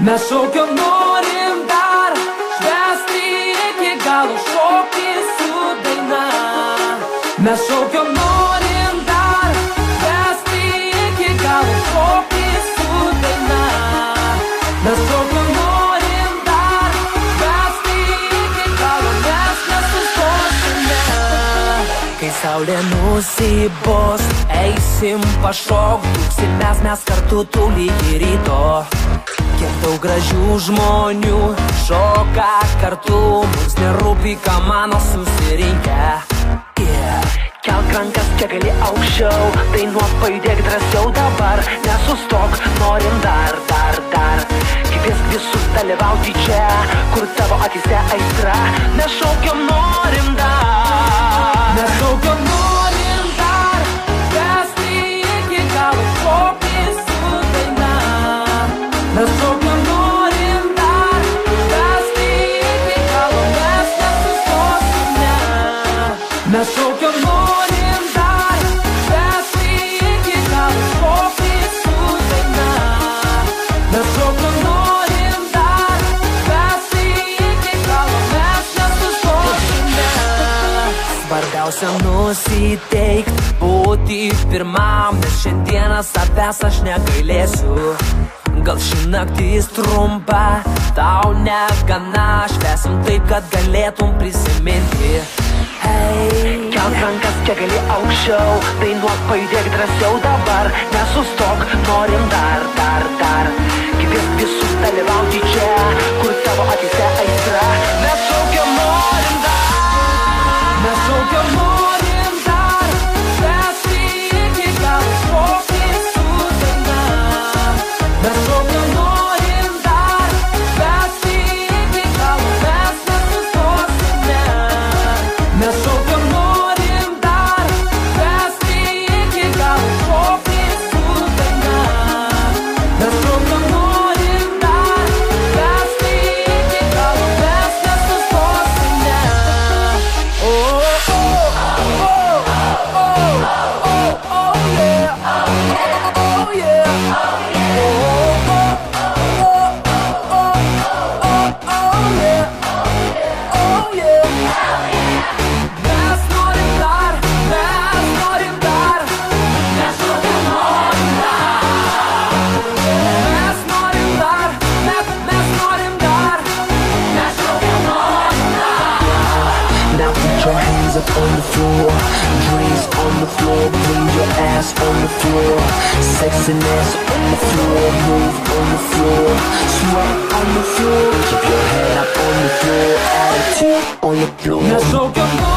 Mes šaukiam norim dar švęsti iki galo, šokti su daina. Mes šaukiam norim dar švęsti iki galo, šokti su daina. Mes šaukiam norim dar švęsti iki galo, mes nesustosime. Kai saulė nusibos, eisim pašok, dūksimės mes kartu toli iki ryto. Kiek daug gražių žmonių šoka kartu, mums nerūpi, ką mano susirinkę. Kelk rankas, kiek gali aukščiau, dainuok, pajudėk drąsiau dabar, nesustok, norim dar. Kviesk visus dalyvauti čia, kur tavo akyse aistra. Mes šaukiam norim dar. Mes šaukiam norim dar, švęsti iki galo, šokti su daina. Mes šaukiam norim dar, švęsti iki galo, mes nesustosime. Mes šaukiam norim dar, švęsti iki galo, šokti su daina. Mes šaukiam norim dar, švęsti iki galo, mes nesustosime. Svarbiausia nusiteikt, būti pirmam, nes šiandieną savęs aš negailėsiu. Gal ši naktis trumpa, tau negana, švęsim taip, kad galėtum prisiminti. Kelk rankas, kiek gali aukščiau, dainuok, pajudėk drąsiau dabar, nesustok, norim dar. Kviesk visus dalyvauti čia, kur tavo akyse aistra. Mes šaukiam norim dar. Mes šaukiam norim dar, švęsti iki galo, šokti su daina. Mes šaukiam norim dar, švęsti iki galo, mes nesustosime. Mes šaukiam norim dar, švęsti iki galo, šokti su daina. Mes šaukiam norim dar, švęsti iki galo, mes nesustosime. Oh, yeah. Up on the floor, drinks on the floor, bring your ass on the floor, sexiness on the floor, move on the floor, sweat on the floor, keep your head up on the floor, attitude on the floor.